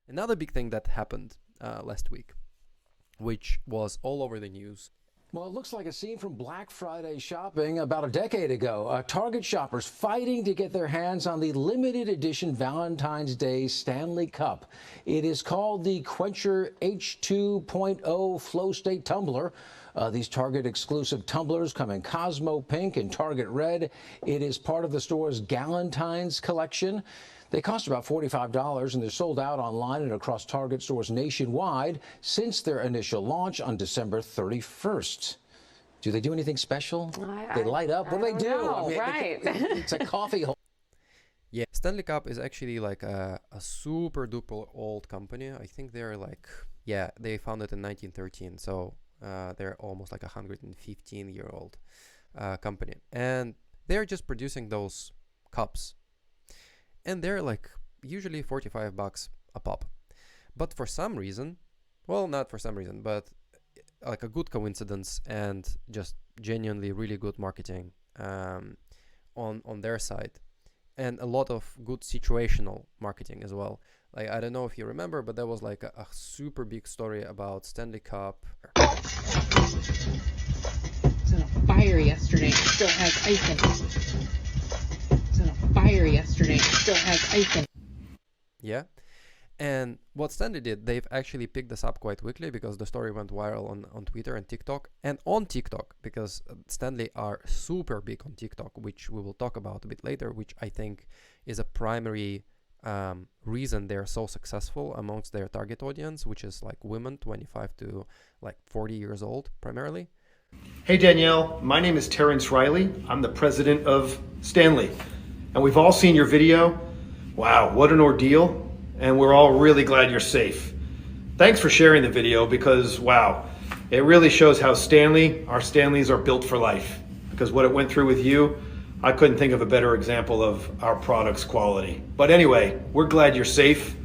Another big thing that happened last week, which was all over the news. Well, it looks like a scene from Black Friday shopping about a decade ago. Target shoppers fighting to get their hands on the limited edition Valentine's Day Stanley Cup. It is called the Quencher H2.0 Flow State Tumbler. These Target exclusive tumblers come in Cosmo Pink and Target Red. It is part of the store's Galentine's collection. They cost about $45 and they're sold out online and across Target stores nationwide since their initial launch on December 31st. Do they do anything special? They light up. What do they do? Know, right. It's a coffee hole. Yeah, Stanley Cup is actually like a super duper old company. I think they're like, yeah, they founded in 1913. So they're almost like a 115-year-old company. And they're just producing those cups. And they're like usually $45 a pop. But for some reason, well, not for some reason, but like a good coincidence and just genuinely really good marketing on their side. And a lot of good situational marketing as well. Like, I don't know if you remember, but there was like a super big story about Stanley Cup. It was in a fire yesterday. Still has ice in it. Fire yesterday, still has ice in. Yeah. And what Stanley did, they've actually picked this up quite quickly because the story went viral on Twitter and TikTok. And on TikTok, because Stanley are super big on TikTok, which we will talk about a bit later, which I think is a primary reason they're so successful amongst their target audience, which is like women 25 to like 40 years old primarily. Hey Danielle, my name is Terrence Riley. I'm the president of Stanley. And we've all seen your video. Wow, what an ordeal. And we're all really glad you're safe. Thanks for sharing the video because, wow, it really shows how our Stanleys are built for life. Because what it went through with you, I couldn't think of a better example of our product's quality. But anyway, we're glad you're safe.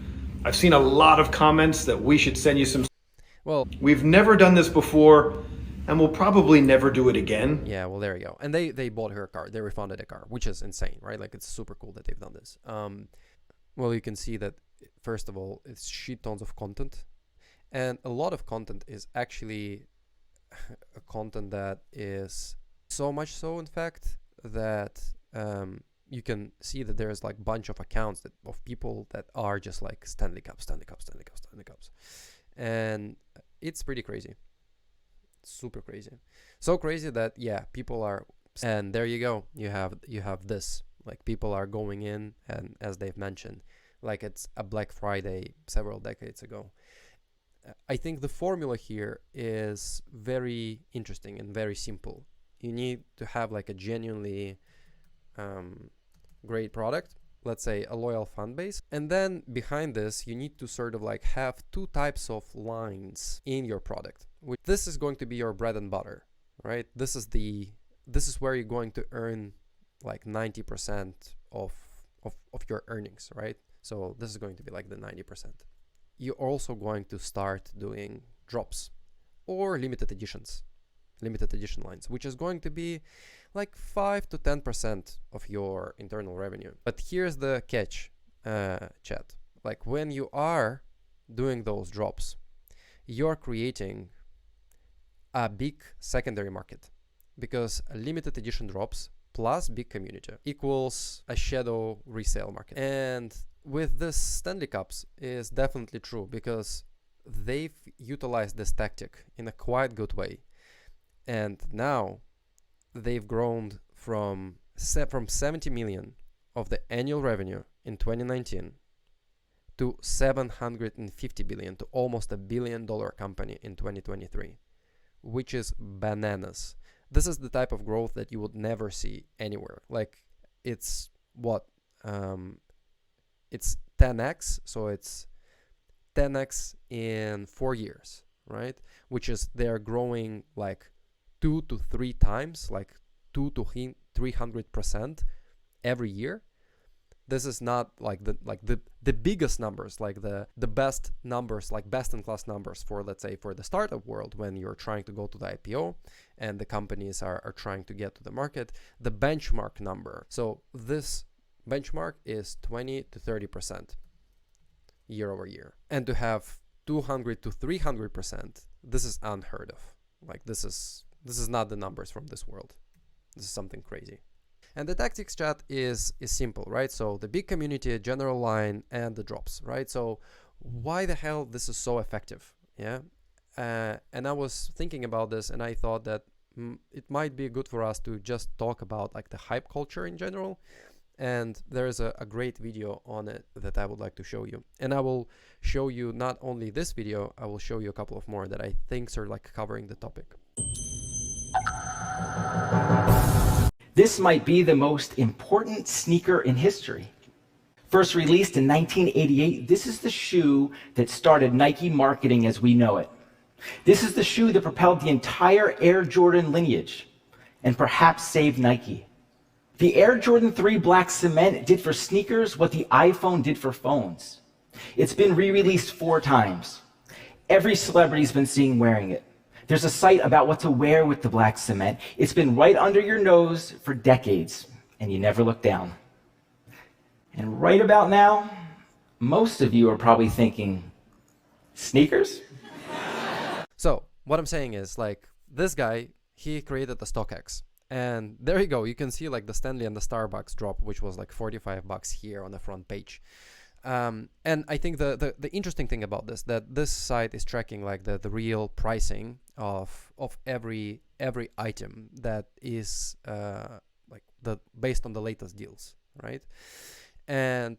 I've seen a lot of comments that we should send you some. Well, we've never done this before. And we'll probably never do it again. Yeah, well, there you go. And they bought her a car. They refunded a car, which is insane, right? Like, it's super cool that they've done this. Well, you can see that, first of all, it's shit tons of content. And a lot of content is actually a content that is so much so, in fact, that you can see that there's like a bunch of accounts of people that are just like Stanley Cups, Stanley Cups, Stanley Cups, Stanley Cups. And it's pretty crazy. Super crazy, so crazy that people are, and there you go, you have this, like, people are going in, and as they've mentioned, like it's a Black Friday several decades ago. I think the formula here is very interesting and very simple. You need to have like a genuinely great product, let's say a loyal fan base, and then behind this you need to sort of like have two types of lines in your product. This is going to be your bread and butter, right? This is where you're going to earn like 90% of your earnings, right? So this is going to be like the 90%. You're also going to start doing drops or limited edition lines, which is going to be like 5 to 10% of your internal revenue. But here's the catch, chat. Like, when you are doing those drops, you're creating a big secondary market, because a limited edition drops plus big community equals a shadow resale market. And with this Stanley Cups is definitely true, because they've utilized this tactic in a quite good way. And now they've grown from 70 million of the annual revenue in 2019 to 750 billion, to almost $1 billion company in 2023, which is bananas. This is the type of growth that you would never see anywhere. Like, it's what? It's 10x, so it's 10x in 4 years, right? Which is, they're growing like 2 to 3 times, like 2 to 300% every year. This is not like the biggest numbers, like the best numbers, like best in class numbers for, let's say, for the startup world, when you're trying to go to the IPO and the companies are trying to get to the market, the benchmark number. So this benchmark is 20 to 30%. year over year. And to have 200 to 300%, this is unheard of. Like this is not the numbers from this world. This is something crazy. And the tactics chat is simple, right? So the big community, general line, and the drops, right? So why the hell this is so effective? Yeah. And I was thinking about this, and I thought that it might be good for us to just talk about like the hype culture in general. And there is a great video on it that I would like to show you. And I will show you not only this video, I will show you a couple of more that I think are like covering the topic. This might be the most important sneaker in history. First released in 1988, this is the shoe that started Nike marketing as we know it. This is the shoe that propelled the entire Air Jordan lineage and perhaps saved Nike. The Air Jordan 3 Black Cement did for sneakers what the iPhone did for phones. It's been re-released 4 times. Every celebrity's been seen wearing it. There's a site about what to wear with the Black Cement. It's been right under your nose for decades, and you never look down. And right about now, most of you are probably thinking, sneakers? So what I'm saying is, like, this guy, he created the StockX. And there you go. You can see like the Stanley and the Starbucks drop, which was like $45 here on the front page. And I think the interesting thing about this, that this site is tracking like the real pricing of every item that is based on the latest deals, right? And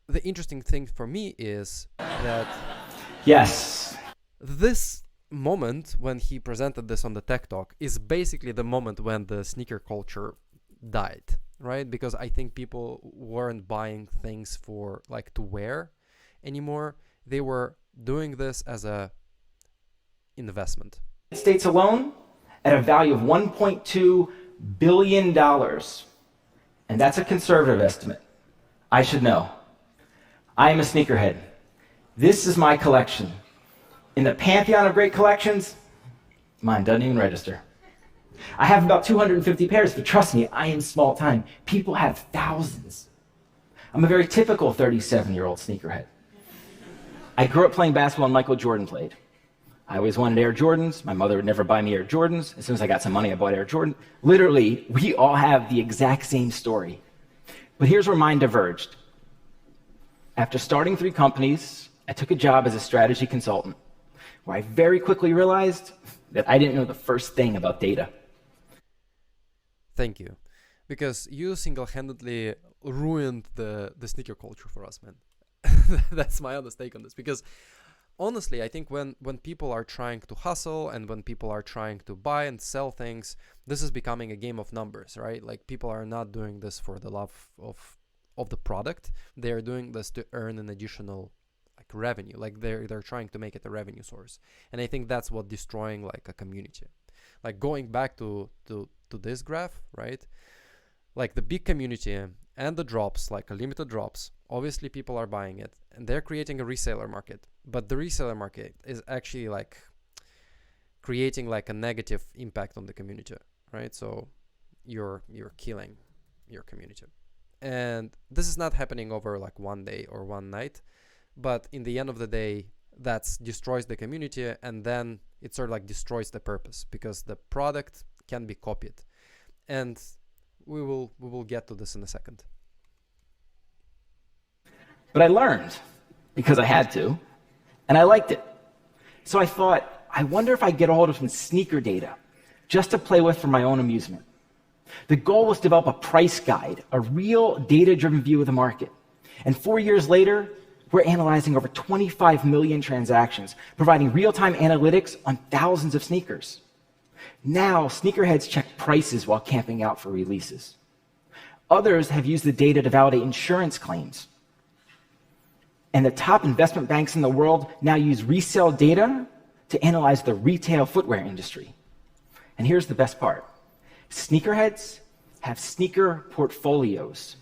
the interesting thing for me is that Yes. this moment when he presented this on the Tech Talk is basically the moment when the sneaker culture died, right? Because I think people weren't buying things for like to wear anymore. They were doing this as a investment. States alone at a value of $1.2 billion. And that's a conservative estimate. I should know. I am a sneakerhead. This is my collection. In the pantheon of great collections, mine doesn't even register. I have about 250 pairs, but trust me, I am small time. People have thousands. I'm a very typical 37-year-old sneakerhead. I grew up playing basketball and Michael Jordan played. I always wanted Air Jordans. My mother would never buy me Air Jordans. As soon as I got some money, I bought Air Jordan. Literally, we all have the exact same story. But here's where mine diverged. After starting 3 companies, I took a job as a strategy consultant, where I very quickly realized that I didn't know the first thing about data. Thank you. Because you single-handedly ruined the sneaker culture for us, man. That's my honest take on this. Because honestly, I think when people are trying to hustle and when people are trying to buy and sell things, this is becoming a game of numbers, right? Like people are not doing this for the love of the product. They are doing this to earn an additional like revenue. Like they're trying to make it a revenue source. And I think that's what destroying like a community. Like going back to this graph, right? Like the big community and the drops, like limited drops, obviously people are buying it and they're creating a reseller market. But the reseller market is actually like creating like a negative impact on the community, right? So you're killing your community. And this is not happening over like one day or one night, but in the end of the day, that destroys the community, and then it sort of like destroys the purpose because the product can be copied. And we will get to this in a second. But I learned because I had to, and I liked it. So I thought, I wonder if I get a hold of some sneaker data just to play with for my own amusement. The goal was to develop a price guide, a real data-driven view of the market. And 4 years later, we're analyzing over 25 million transactions, providing real-time analytics on thousands of sneakers. Now, sneakerheads check prices while camping out for releases. Others have used the data to validate insurance claims. And the top investment banks in the world now use resale data to analyze the retail footwear industry. And here's the best part. Sneakerheads have sneaker portfolios.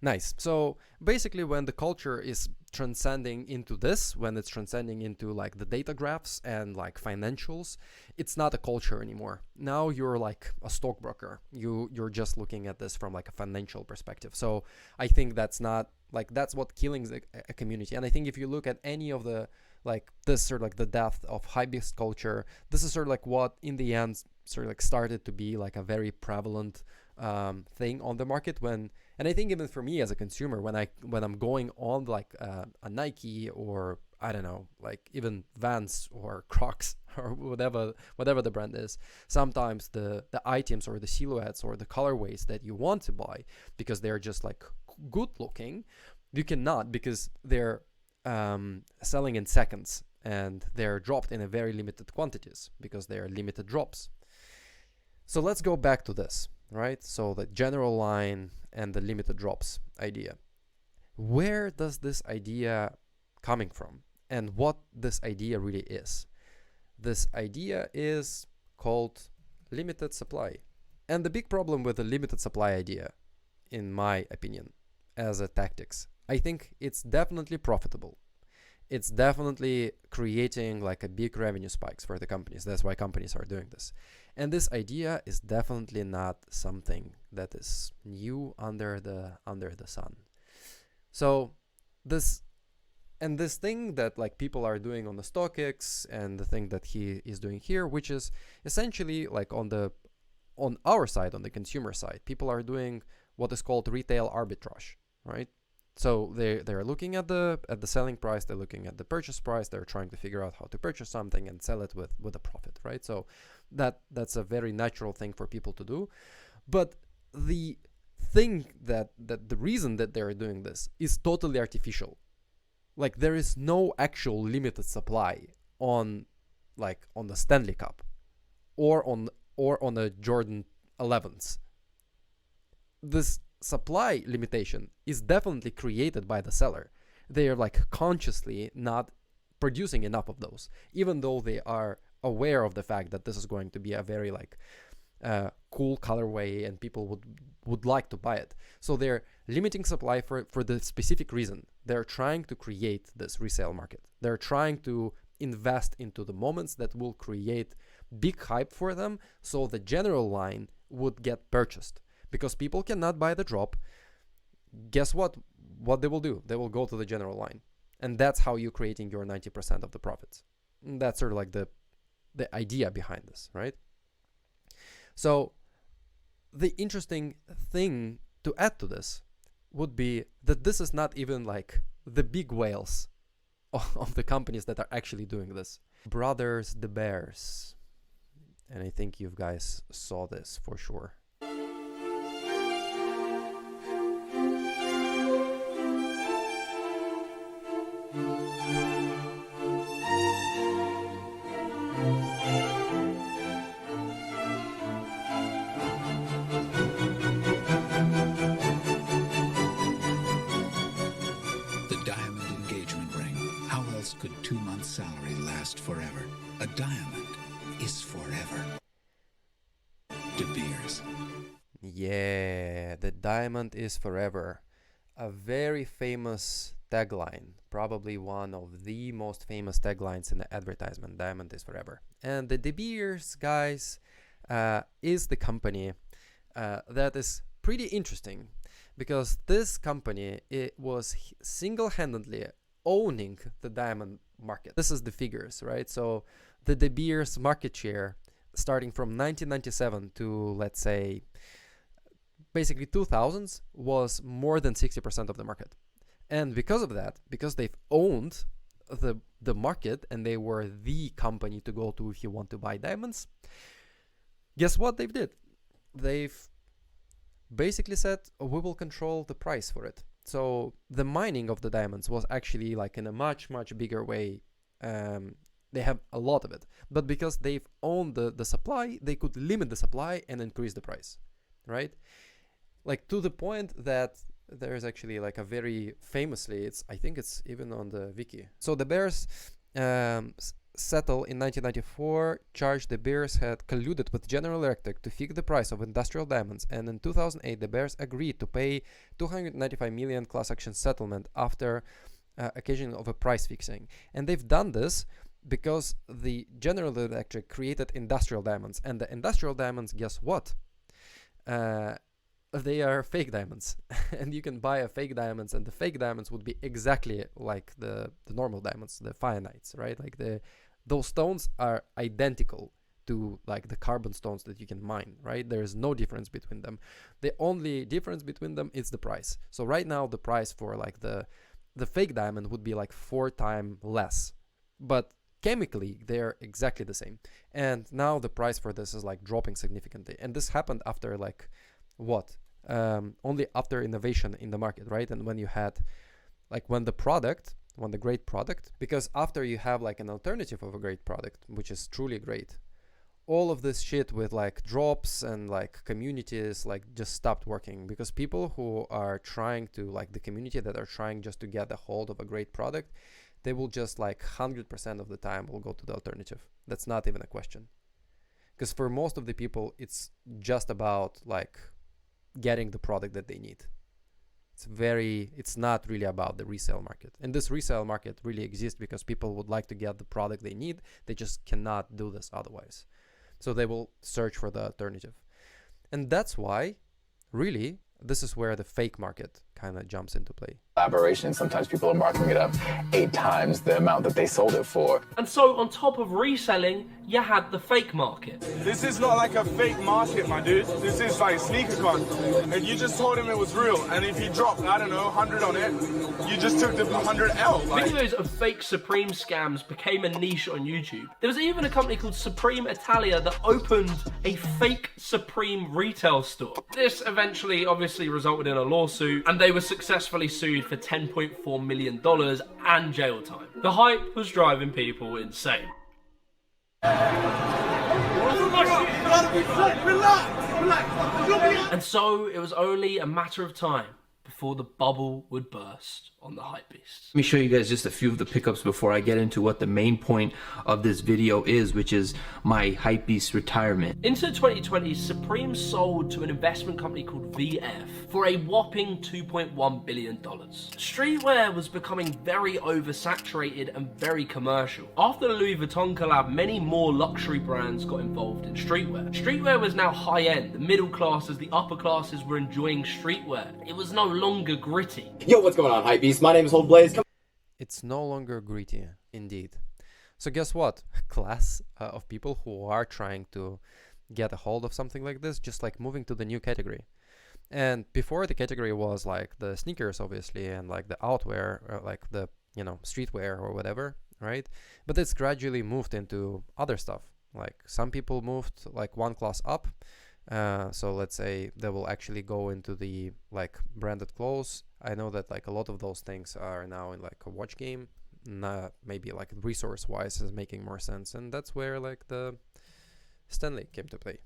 Nice. So basically, when the culture is transcending into this, when it's transcending into like the data graphs and like financials, it's not a culture anymore. Now you're like a stockbroker. You're just looking at this from like a financial perspective. So I think that's not like that's what killing a community. And I think if you look at any of the like this sort of like the death of hypebeast culture, this is sort of like what in the end sort of like started to be like a very prevalent thing on the market when. And I think even for me as a consumer, when I'm going on like a Nike or I don't know, like even Vans or Crocs or whatever the brand is, sometimes the items or the silhouettes or the colorways that you want to buy because they're just like good looking, you cannot because they're selling in seconds and they're dropped in a very limited quantities because they are limited drops. So let's go back to this, right? So the general line and the limited drops idea. Where does this idea coming from and what this idea really is? This idea is called limited supply. And the big problem with the limited supply idea, in my opinion, as a tactics, I think it's definitely profitable. It's definitely creating like a big revenue spikes for the companies. That's why companies are doing this. And this idea is definitely not something that is new under the sun. So this thing that like people are doing on the StockX and the thing that he is doing here, which is essentially like on our side, on the consumer side, people are doing what is called retail arbitrage, right? So they're looking at the selling price, they're looking at the purchase price, they're trying to figure out how to purchase something and sell it with a profit, right? So that's a very natural thing for people to do. But the thing that the reason that they're doing this is totally artificial. Like there is no actual limited supply on the Stanley Cup or on the Jordan 11s. This supply limitation is definitely created by the seller. They are like consciously not producing enough of those, even though they are aware of the fact that this is going to be a very like cool colorway and people would like to buy it. So they're limiting supply for the specific reason. They're trying to create this resale market. They're trying to invest into the moments that will create big hype for them so the general line would get purchased. Because people cannot buy the drop, guess what? What they will do? They will go to the general line. And that's how you're creating your 90% of the profits. And that's sort of like the idea behind this, right? So the interesting thing to add to this would be that this is not even like the big whales of the companies that are actually doing this. Brothers the Bears. And I think you guys saw this for sure. Could 2 months' salary last forever? A diamond is forever. De Beers. Yeah, the diamond is forever. A very famous tagline, probably one of the most famous taglines in the advertisement. Diamond is forever. And the De Beers, guys, is the company that is pretty interesting because this company, it was single-handedly owning the diamond market. This is the figures, right? So the De Beers market share starting from 1997 to, let's say, basically 2000s was more than 60% of the market. And because of that, because they've owned the market and they were the company to go to if you want to buy diamonds, guess what they did? They've basically said, we will control the price for it. So the mining of the diamonds was actually like in a much bigger way. They have a lot of it, but because they've owned the supply, they could limit the supply and increase the price, right? Like to the point that there's actually like a very famously, I think it's even on the wiki. So the Bears Settle in 1994 charged the bears had colluded with General Electric to fix the price of industrial diamonds, and in 2008 the bears agreed to pay 295 million class action settlement after occasion of a price fixing. And they've done this because the General Electric created industrial diamonds, and the industrial diamonds, guess what? They are fake diamonds. And you can buy a fake diamonds, and the fake diamonds would be exactly like the normal diamonds, the fianites, right? Like those stones are identical to like the carbon stones that you can mine, right? There is no difference between them. The only difference between them is the price. So right now the price for like the fake diamond would be like 4 times less, but chemically they're exactly the same. And now the price for this is like dropping significantly, and this happened after like what only after innovation in the market, right? And when you had like when the great product, because after you have like an alternative of a great product which is truly great, all of this shit with like drops and like communities like just stopped working, because people who are trying to like the community that are trying just to get a hold of a great product, they will just like 100% of the time will go to the alternative. That's not even a question, because for most of the people it's just about like getting the product that they need. It's not really about the resale market, and this resale market really exists because people would like to get the product they need. They just cannot do this otherwise, so they will search for the alternative. And that's why really this is where the fake market kind of jumps into play. Collaboration, sometimes people are marking it up 8 times the amount that they sold it for. And so on top of reselling, you had the fake market. This is not like a fake market, my dude. This is like SneakerCon. And you just told him it was real. And if he dropped, I don't know, 100 on it, you just took the 100L. Like. Videos of fake Supreme scams became a niche on YouTube. There was even a company called Supreme Italia that opened a fake Supreme retail store. This eventually obviously resulted in a lawsuit, and they were successfully sued for $10.4 million and jail time. The hype was driving people insane. And so it was only a matter of time before the bubble would burst on the hypebeast. Let me show you guys just a few of the pickups before I get into what the main point of this video is, which is my hypebeast retirement. Into 2020, Supreme sold to an investment company called VF for a whopping $2.1 billion. Streetwear was becoming very oversaturated and very commercial. After the Louis Vuitton collab, many more luxury brands got involved in streetwear. Streetwear was now high-end. The middle classes, the upper classes were enjoying streetwear. It was no longer gritty. Yo, what's going on, hypebeast? My name is Hold Blaze. It's no longer gritty, indeed. So guess what? A class of people who are trying to get a hold of something like this, just like moving to the new category. And before, the category was like the sneakers, obviously, and like the outwear, or like the, you know, streetwear or whatever, right? But it's gradually moved into other stuff. Like some people moved like one class up. So let's say they will actually go into the like branded clothes. I know that like a lot of those things are now in like a watch game. Maybe like resource wise is making more sense, and that's where like the Stanley came to play.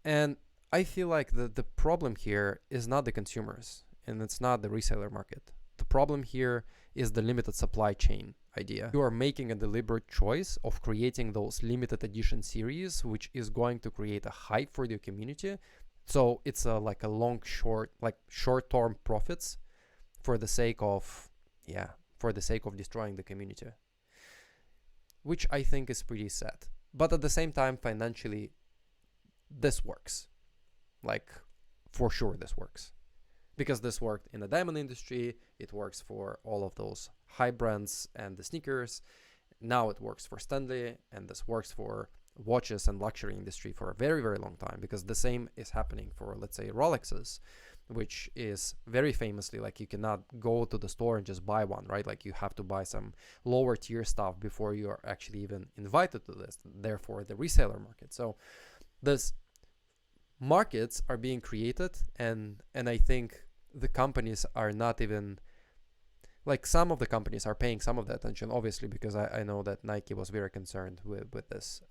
And I feel like the problem here is not the consumers, and it's not the reseller market. The problem here is the limited supply chain idea. You are making a deliberate choice of creating those limited edition series, which is going to create a hype for your community. So it's like a short-term profits for the sake of destroying the community, which I think is pretty sad. But at the same time, financially, this works. Like, for sure this works. Because this worked in the diamond industry, it works for all of those high brands and the sneakers. Now it works for Stanley, and this works for watches and luxury industry for a very, very long time, because the same is happening for, let's say, Rolexes, which is very famously like you cannot go to the store and just buy one, right? Like you have to buy some lower tier stuff before you are actually even invited to this, therefore the reseller market. So this markets are being created, and I think the companies are not even like, some of the companies are paying some of the attention, obviously, because I know that Nike was very concerned with this,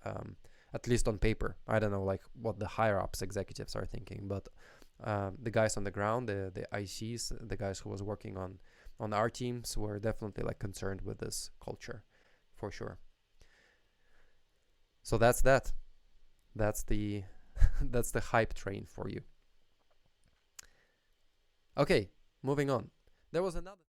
at least on paper. I don't know like what the higher ups executives are thinking, but the guys on the ground, the ICs, the guys who was working on our teams, were definitely like concerned with this culture for sure. So that's that. That's the that's the hype train for you. Okay, moving on. There was another